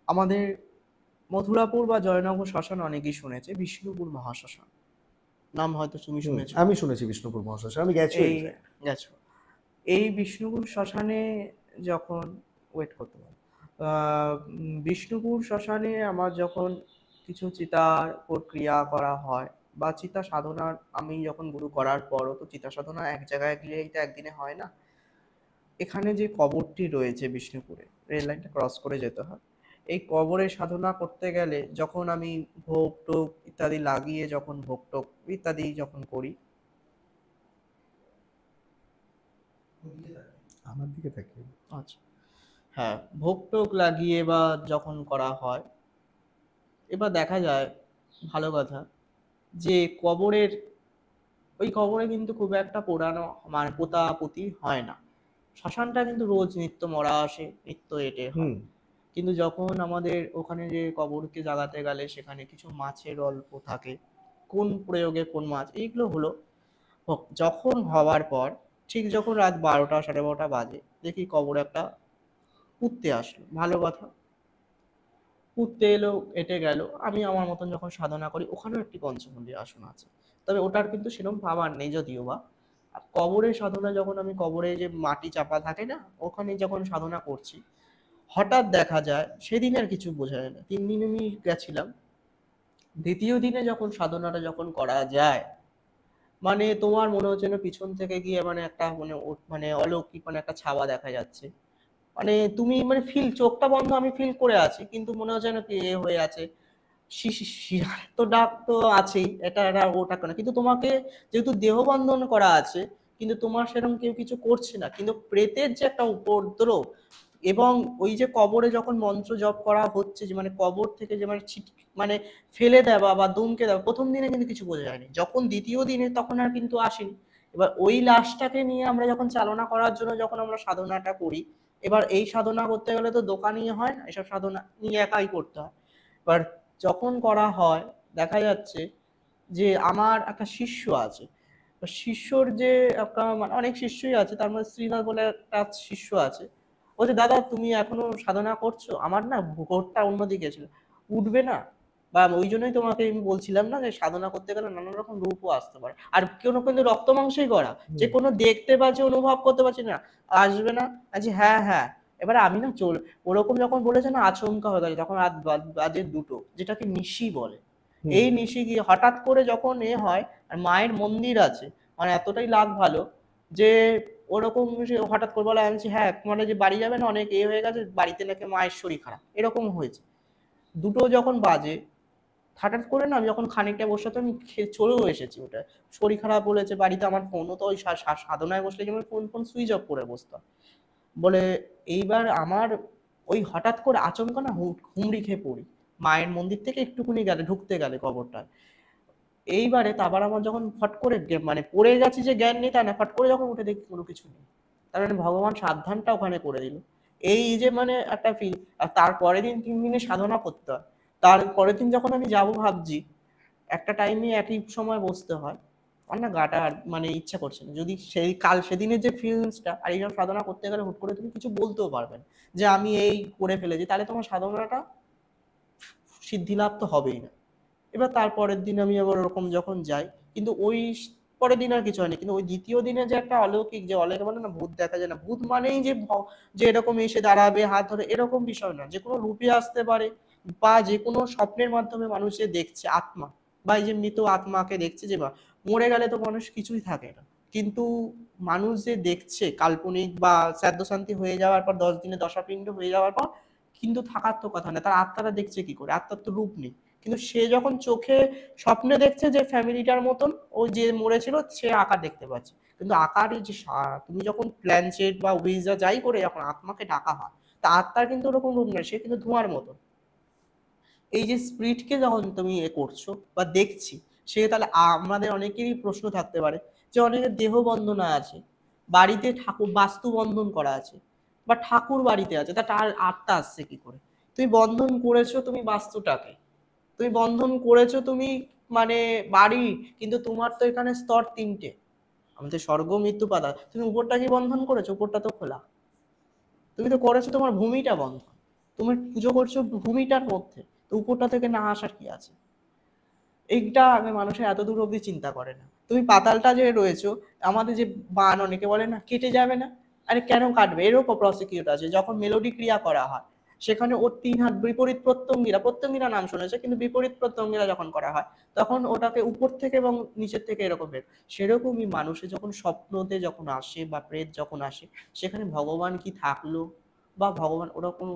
আমাদের মথুরাপুর বা জয়নগর শ্মশান অনেকেই শুনেছে, বিষ্ণুপুর মহাশ্মশান নাম হয়তো তুমি শুনেছো। আমি শুনেছি বিষ্ণুপুর মহাশ্মশান, আমি গেছি। এই গেছো, এই বিষ্ণুপুর শ্মশানে যখন ওয়েট করতে পারো, বিষ্ণুপুর শ্মশানে আমার যখন কিছু চিতার প্রক্রিয়া করা হয় বা চিতা সাধনার, আমি যখন গুরু করার পরও তো চিতা সাধনা এক জায়গায় গিয়ে এটা একদিনে হয় না। এখানে যে কবরটি রয়েছে বিষ্ণুপুরে, রেল লাইনটা ক্রস করে যেতে হয়, এই কবরে সাধনা করতে গেলে যখন আমি ভোগ টোক ইত্যাদি লাগিয়ে যখন ভোগ টোক ইত্যাদি যখন করি, আমার দিকে তাকিয়ে। আচ্ছা হ্যাঁ, ভোগ টোক লাগিয়ে বা যখন করা হয়, এবার দেখা যায় ভালো কথা যে কবরের, ওই কবরে কিন্তু খুব একটা পোড়ানো মানে পোতাপুতি হয় না। শ্মশানটা কিন্তু রোজ নিত্য মরা আসে, নিত্য এটে হয়। কিন্তু যখন আমাদের ওখানে যে কবরকে জাগাতে গেলে সেখানে কিছু মাছের অল্প থাকে, কোন প্রয়োগে কোন মাছ, এইগুলো হলো যখন হওয়ার পর, ঠিক যখন রাত 12টা 12:30 বাজে, দেখি কবরে একটা পুঁততে আসলো, ভালো কথা, পুঁততে এলো, এটে গেল, আমি আমার মতন যখন সাধনা করি, ওখানেও একটি পঞ্চমুণ্ডী আসন আছে, তবে ওটার কিন্তু সেরকম পাওয়ার নেই যদিও বা। আর কবরের সাধনা যখন আমি কবরে যে মাটি চাপা থাকে না, ওখানে যখন সাধনা করছি, হঠাৎ দেখা যায়, সেদিন আর কিছু বোঝা যায় না, 3 দিন আমি গেছিলাম, দ্বিতীয় দিনে যখন সাধনাটা যখন করা যায়, মানে তোমার মনে হচ্ছে না পিছন থেকে গিয়ে মানে একটা মানে মানে অলৌকিক মানে একটা ছাওয়া দেখা যাচ্ছে, মানে তুমি মানে ফিল, চোখটা বন্ধ, আমি ফিল করে আছি, কিন্তু মনে হচ্ছে না কি এ হয়ে আছে, শিরার তো ডাক তো আছেই, এটা এটা ওটা কেন, কিন্তু তোমাকে যেহেতু দেহ বন্ধন করা আছে, কিন্তু তোমার সেরকম কেউ কিছু করছে না, কিন্তু প্রেতের যে একটা উপদ্রব, এবং ওই যে কবরে যখন মন্ত্র জপ করা হচ্ছে, যে মানে কবর থেকে যে মানে মানে ফেলে দেওয়া বা দুমকে দেওয়া, প্রথম দিনে কিন্তু কিছু বোঝা যায়নি, যখন দ্বিতীয় দিনে তখন আর কিন্তু আসেনি। এবার ওই লাশটাকে নিয়ে আমরা যখন চালনা করার জন্য যখন আমরা সাধনাটা করি, এবার এই সাধনা করতে গেলে তো দোকানে হয় না, এসব সাধনা নিয়ে একাই করতে হয়। এবার যখন করা হয়, দেখা যাচ্ছে যে আমার একটা শিষ্য আছে, শিষ্যর যে একটা মানে অনেক শিষ্যই আছে, তার মধ্যে শ্রীনাথ বলে একটা শিষ্য আছে, বলছে দাদা তুমি এখনো সাধনা করছো, আমার না ভোরটা অন্যদিকে ছিল, উঠবে না? বা ওই জন্যই তোমাকে আমি বলছিলাম না যে সাধনা করতে গেলে নানা রকম রূপও আসতে পারে, আর কোনো কিন্তু রক্ত মাংসই করা, যে কোনো দেখতে পাচ্ছি অনুভব করতে পারছি না, আসবে না? আজ হ্যাঁ হ্যাঁ। এবারে আমি না ওরকম যখন বলেছে না, আচমকা হয়ে গেছে, তখন রাত বাজে 2টো, যেটাকে নিশি বলে। এই নিশি গিয়ে হঠাৎ করে যখন এ হয়, আর মায়ের মন্দির আছে, মানে এতটাই লাগ ভালো যে ওরকম সে হঠাৎ করে বলে, আমি বলছি, হ্যাঁ মানে যে বাড়ি যাবে না, অনেক হয়ে গেছে, বাড়িতে নাকি মায়ের শরীর খারাপ, এরকম হয়েছে। দুটো যখন বাজে, হঠাৎ করে না আমি যখন খানিকটা বসে তো আমি চলেও এসেছি, ওটা শরীর খারাপ বলেছে বাড়িতে, আমার ফোনও তো ওই সাধনায় বসলে যেমন ফোন ফোন সুইচ অফ করে বসতাম বলে। এইবার আমার ওই হঠাৎ করে আচমকা না হুমড়ি খেয়ে পড়ি, মায়ের মন্দির থেকে একটুকুনি গেলে ঢুকতে গেলে কবরটায়। এইবারে তারপর আমার যখন ফট করে মানে পড়ে গেছি, যে জ্ঞান নেই তা না, ফট করে যখন উঠে দেখি কোনো কিছু নেই, তার মানে ভগবান সাবধানটা ওখানে করে দিল। এই যে মানে একটা ফিল। আর তারপরের দিন 3 দিনে সাধনা করতে হয়, তার পরের দিন যখন আমি যাব ভাবছি, একটা টাইমে একই সময় বসতে হয়, আমার না গাটা মানে ইচ্ছা করছে না। যদি সেই সেদিনের যে ফিলিংসটা, আর এইসব সাধনা করতে গেলে হুট করে তুমি কিছু বলতেও পারবে না যে আমি এই করে ফেলেছি, তাহলে তোমার সাধনাটা সিদ্ধি লাভ তো হবেই না। এবার তারপরের দিন আমি আবার ওরকম যখন যাই, কিন্তু ওই পরের দিন আর কিছু হয়নি, কিন্তু ওই দ্বিতীয় দিনে যে একটা অলৌকিক, যে অনেকে বলে না ভূত দেখা যায় না, ভূত মানেই যে যে এরকম এসে দাঁড়াবে হাত ধরে, এরকম বিষয় না, যে কোনো রূপে আসতে পারে, বা যে কোনো স্বপ্নের মাধ্যমে মানুষ যে দেখছে আত্মা, বা এই যে মৃত আত্মাকে দেখছে, যে বা মরে গেলে তো মানুষ কিছুই থাকে না, কিন্তু মানুষ যে দেখছে কাল্পনিক বা শ্রাদ্ধ শান্তি হয়ে যাওয়ার পর 10 দিনে দশাপিণ্ড হয়ে যাওয়ার পর, কিন্তু থাকার তো কথা না, তার আত্মারা দেখছে কি করে, আত্মার তো রূপ নেই। কিন্তু সে যখন চোখে স্বপ্নে দেখছে যে ফ্যামিলিটার মতন ওই যে মরেছিল, সে আকার দেখতে পাচ্ছে, কিন্তু আকারই যে তুমি যখন প্ল্যানচেট বা উইজা যাই করে যখন আত্মাকে ডাকা হয়, তা আত্মার কিন্তু ওরকম রূপ নয়, সে কিন্তু ধোঁয়ার মতন। এই যে স্পিরিটকে যখন তুমি এ করছো বা দেখছি, সে তাহলে আমাদের অনেকেরই প্রশ্ন থাকতে পারে, যে অনেকের দেহ বন্ধনা আছে, বাড়িতে ঠাকুর বাস্তু বন্ধন করা আছে, বা ঠাকুর বাড়িতে আছে, তা তার আত্মা আসছে কি করে? তুমি বন্ধন করেছো তুমি বাস্তুটাকে, তুমি বন্ধন করেছো তুমি মানে বাড়ি, কিন্তু তোমার তো এখানে স্তর 3টে, আমাদের স্বর্গ মৃত্যু পাতা, তুমি উপরটা কি বন্ধন করেছো? উপরটা তো খোলা। তুমি তো করেছো তোমার ভূমিটা বন্ধন, তুমি পুজো করছো ভূমিটার মধ্যে, তো উপরটা থেকে না আসার কি আছে? এইটা আগে মানুষের এত দূর অব্দি চিন্তা করে না। তুমি পাতালটা যে রয়েছো, আমাদের যে বান অনেকে বলে না কেটে যাবে না, আরে কেন কাটবে? এরও প্রসিকিউট আছে, যখন মেলোডি ক্রিয়া করা হয়, সেখানে ওর 3 হাত বিপরীত প্রত্যঙ্গিরা, প্রত্যঙ্গিরা নাম শুনেছে, কিন্তু বিপরীত প্রত্যঙ্গিরা যখন করা হয়, তখন ওটাকে উপর থেকে এবং নিচের থেকে এরকম বের। সেরকমই মানুষে যখন স্বপ্নতে যখন আসে বা প্রেত যখন আসে, সেখানে ভগবান কি থাকলো বা ভগবান ওরা কোনো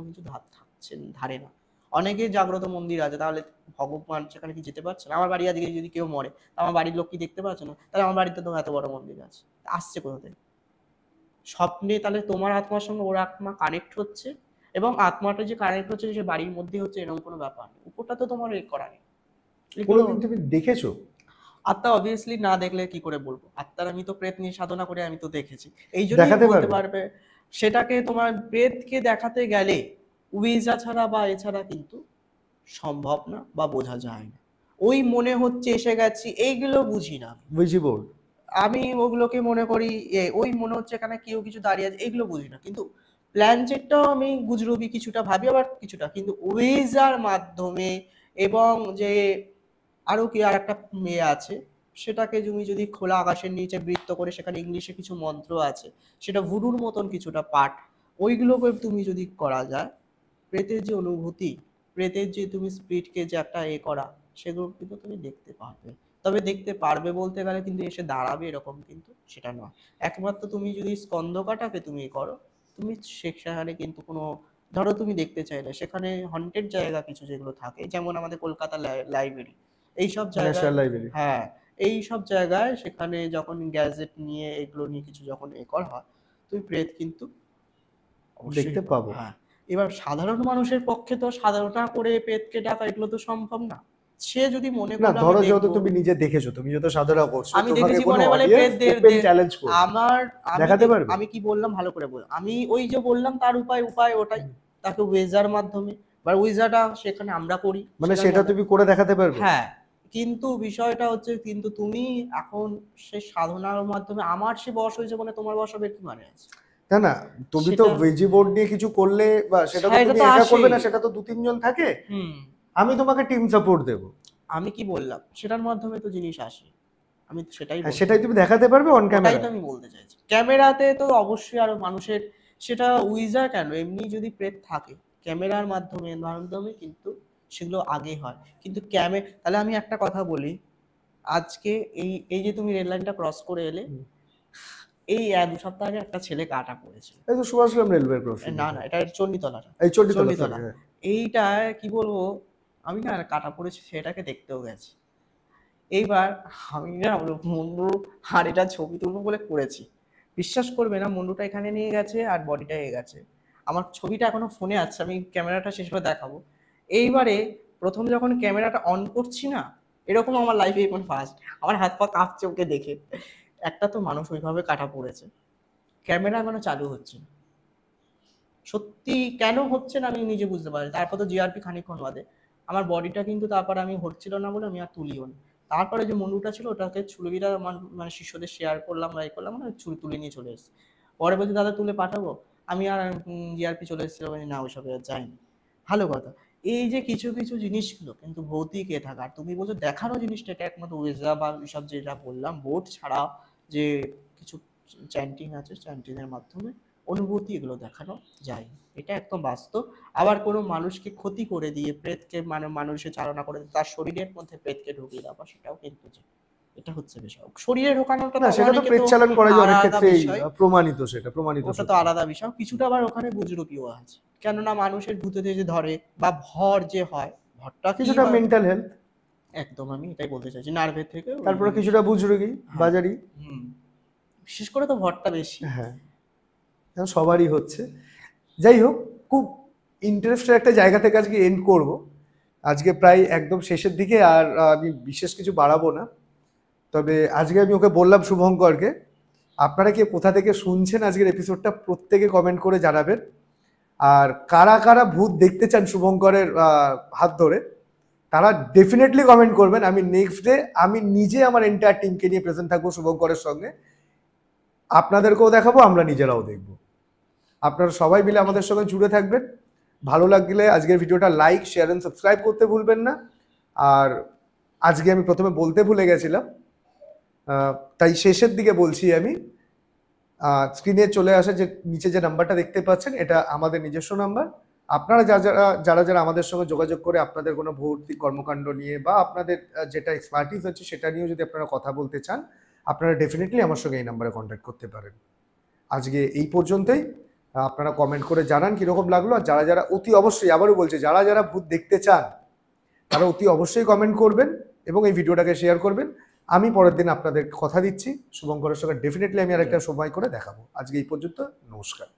কিছু থাকছে ধারে না। অনেকে জাগ্রত মন্দির আছে, তাহলে ভগবান সেখানে কি যেতে পারছে না? আমার বাড়ি আজকে যদি কেউ মরে, আমার বাড়ির লোক কি দেখতে পাচ্ছে না? তাহলে আমার বাড়িতে তো এত বড় মন্দির আছে, আসছে কোথা থেকে? স্বপ্নে তাহলে তোমার আত্মার সঙ্গে ওর আত্মা কানেক্ট হচ্ছে, এবং আত্মাটা যে কানেক্ট হচ্ছে সে বাড়ির মধ্যে হচ্ছে, এরকম কোনো ব্যাপার নেই। উপরটা তো তোমার এ করা নেই এগুলো। কোনোদিন তুমি দেখেছো? আত্মা অবভিয়াসলি না দেখলে কি করে বলবো? আত্মার আমি তো প্রেত নিয়ে সাধনা করে আমি তো দেখেছি, এই জন্যই দেখাতে বলতে পারবে? পারবে। সেটাকে তোমার প্রেতকে দেখাতে গেলে উইজা ছাড়া বা এছাড়া কিন্তু সম্ভব না বা বোঝা যায় না। ওই মনে হচ্ছে এসে গেছি, এইগুলো বুঝি না আমি। উইজি বোর্ড? আমি ওগুলোকে মনে করি ওই মনে হচ্ছে এখানে কেউ কিছু দাঁড়িয়ে আছে, এগুলো বুঝি না। কিন্তু প্ল্যানচেটটাও আমি গুজরবি কিছুটা ভাবি, আবার কিছুটা কিন্তু ওয়েজার মাধ্যমে, এবং যে আরো কি আর একটা মেয়ে আছে, সেটাকে তুমি যদি খোলা আকাশের নিচে বৃত্ত করে, সেখানে ইংলিশে কিছু মন্ত্র আছে, সেটা ভুরুর মতন কিছুটা পাঠ, ওইগুলোকে তুমি যদি করা যায়, প্রেতের যে অনুভূতি, প্রেতের যে তুমি স্পিরিটকে যে একটা করা, সেগুলো কিন্তু তুমি দেখতে পারবে। তবে দেখতে পারবে বলতে গেলে কিন্তু এসে দাঁড়াবে এরকম কিন্তু সেটা নয়। একমাত্র তুমি যদি স্কন্দকাটাকে তুমি করো, তুমি সেখানে কিন্তু কোনো, ধরো তুমি দেখতে চাইলে সেখানে হন্টেড জায়গা কিছু যেগুলো থাকে, যেমন আমাদের কলকাতা লাইব্রেরি, এইসব জায়গায়, ন্যাশনাল লাইব্রেরি? হ্যাঁ, এই সব জায়গায় সেখানে যখন গ্যাজেট নিয়ে এগুলো নিয়ে কিছু যখন করা হয়, তুমি প্রেত কিন্তু অবশ্যই দেখতে পাবো? হ্যাঁ। এবার সাধারণ মানুষের পক্ষে তো সাধারণতা করে পেটকে ডাকা এগুলো তো সম্ভব না। সে যদি মনে না, করলো আমি ধরো যেহেতু দেখবো, তুমি নিজে দেখেছো, তুমি যত সাধনা করছো, আমি তোমাকে দেখেছি কোনো বলে বলে অডিয়েন্স পেটদের ওপেন চ্যালেঞ্জ করবে, আমার দেখাতে পারবে? আমি কি বললাম ভালো করে বল, আমি ওই যে বললাম তার উপায় উপায় ওটাই, তাকে ওয়েজার মাধ্যমে, বা ওয়েজারটা সেখানে আমরা করি মানে সেখানে সেটা তুমি করে দেখাতে পারবে? হ্যাঁ। কিন্তু বিষয়টা হচ্ছে, কিন্তু তুমি এখন সে সাধনার মাধ্যমে, আমার সে বয়স হয়েছে বলে তোমার বয়স হবে কি মানে আছে? না না, তুমি তো সেটা ওয়েজি বোর্ড নিয়ে কিছু করলে, বা সেটা তো এটা তুমি তো একা করবে আসেই। না, সেটা তো 2-3 জন থাকে। হুম। আমি তোমাকে টিম সাপোর্ট দেবো। আমি কি বললাম সেটার মাধ্যমে তো জিনিস আসে, আমি তো সেটাই হ্যাঁ, বলতে সেটাই তুমি দেখাতে পারবে অন ওটাই ক্যামেরা। তো আমি বলতে চাইছি। ক্যামেরাতে তো অবশ্যই আরো মানুষের, সেটা উইজার কেন, এমনি যদি প্রেত থাকে ক্যামেরার মাধ্যমে কিন্তু সেগুলো আগে হয়। কিন্তু তাহলে আমি একটা কথা বলি, আজকে এই এই যে তুমি রেল লাইনটা ক্রস করে এলে, এই 2 সপ্তাহ আগে একটা ছেলে কাটা পড়েছে। এই তো সুভাষগ্রাম রেলওয়ে ক্রসিং। না এটা চণ্ডীতলাটা। এই চণ্ডীতলা চণ্ডীতলা। sorry, হ্যাঁ। এইটা কি বলবো, আমি না কাটা পড়েছে সেটাকে দেখতেও গেছি। এইবার আমি না মুন্ডু আর এটা ছবি তুলবো বলে করেছি। বিশ্বাস করবে না, মুন্ডুটা এখানে নিয়ে গেছে আর বডিটা এ গেছে। আমার ছবিটা এখনো ফোনে আছে, আমি ক্যামেরাটা শেষ করে দেখাবো। এইবারে প্রথম যখন ক্যামেরাটা অন করছি না, এরকম আমার লাইফে এখন ফার্স্ট। আমার হাত পা কাঁপছে ওকে দেখে। একটা তো মানুষ ওইভাবে কাটা পড়েছে, ক্যামেরা এখনো চালু হচ্ছে না। সত্যি কেন হচ্ছে না আমি নিজে বুঝতে পারি। তারপর তো জিআরপি খানিকক্ষণ বাদে আমার বডিটা কিন্তু, তারপর আমি হচ্ছিল না বলে আমি আর তুলিও নি। তারপরে যে মুন্ডুটা ছিল ওটাকে ছুরিটা মানে শিষ্যদের শেয়ার করলাম বা এই করলাম, মানে ছুরি তুলে নিয়ে চলে এসেছি। পরে বলছি দাদা তুলে পাঠাবো, আমি আর জিআরপি চলে এসেছিল, বলি না ওইসবে আর যাইনি। ভালো কথা। এই যে কিছু কিছু জিনিসগুলো কিন্তু ভৌতিক এ থাকা, আর তুমি বলছো দেখানো জিনিসটা, এটা একমাত্র ওয়েজা বা ওইসব যেটা বললাম বোট ছাড়া যে কিছু চ্যান্টিং আছে, চ্যান্টিং এর মাধ্যমে অনুভূতি এগুলো দেখানো যায়। এটা একদম বাস্তব। আবার কোনো মানুষকে ক্ষতি করে দিয়ে প্রেতকে মানে মানুষের চালনা করে তার শরীরের মধ্যে প্রেতকে ঢুকিয়ে দেওয়া, সেটাও কিন্তু যায়। এটা হচ্ছে বিষয়। শরীরে ঢোকানোটা না তো সেটা তো অনেকে প্রেত তো চালান করা যায় অনেক আলাদা ক্ষেত্রেই বিষয়, প্রমাণিত, সেটা প্রমাণিত ওটা তো সত্য। আলাদা বিষয়। কিছুটা আবার ওখানে বুজরুকিও আছে, কেননা মানুষের ভূতে যে ধরে বা ভর যে হয়, ভরটা কি কিছুটা বা মেন্টাল হেলথ, একদম আমি এটাই বলতে চাইছি, নার্ভের থেকে ওই তারপরে জিনিস। কিছুটা বুজরুগি হ্যাঁ, বাজারি। হুম, বিশেষ করে তো ভরটা বেশি। হ্যাঁ, এখন সবারই হচ্ছে। যাই হোক, খুব ইন্টারেস্টের একটা জায়গা থেকে আজকে এন্ড করব। আজকে প্রায় একদম শেষের দিকে, আর আমি বিশেষ কিছু বাড়াবো না। তবে আজকে আমি ওকে বললাম শুভঙ্করকে, আপনারা কে কোথা থেকে শুনছেন আজকের এপিসোডটা প্রত্যেকে কমেন্ট করে জানাবেন। আর কারা কারা ভূত দেখতে চান শুভঙ্করের হাত ধরে, তারা ডেফিনেটলি কমেন্ট করবেন। আমি নেক্সট ডে আমি নিজে আমার এন্টায়ার টিমকে নিয়ে প্রেজেন্ট থাকবো শুভঙ্করের সঙ্গে, আপনাদেরকেও দেখাবো, আমরা নিজেরাও দেখব। আপনারা সবাই মিলে আমাদের সঙ্গে জুড়ে থাকবেন। ভালো লাগলে আজকের ভিডিওটা লাইক, শেয়ার এন্ড সাবস্ক্রাইব করতে ভুলবেন না। আর আজকে আমি প্রথমে বলতে ভুলে গেছিলাম, তাই শেষের দিকে বলছি আমি, স্ক্রিনে চলে আসা যে নিচে যে নাম্বারটা দেখতে পাচ্ছেন, এটা আমাদের নিজস্ব নাম্বার। আপনারা যারা যারা আমাদের সঙ্গে যোগাযোগ করে আপনাদের কোনো ভৌতিক কর্মকাণ্ড নিয়ে বা আপনাদের যেটা এক্সপার্টিস আছে সেটা নিয়েও যদি আপনারা কথা বলতে চান, আপনারা ডেফিনেটলি আমার সঙ্গে এই নাম্বারে কন্ট্যাক্ট করতে পারেন। আজকে এই পর্যন্তই। আপনারা কমেন্ট করে জানান কীরকম লাগলো। আর যারা যারা অতি অবশ্যই, আবারও বলছি, যারা যারা ভূত দেখতে চান তারা অতি অবশ্যই কমেন্ট করবেন এবং এই ভিডিওটাকে শেয়ার করবেন। আমি পরের দিন আপনাদের কথা দিচ্ছি শুভঙ্করের সঙ্গে ডেফিনেটলি আমি আরেকটা সময় করে দেখাবো। আজকে এই পর্যন্ত, নমস্কার।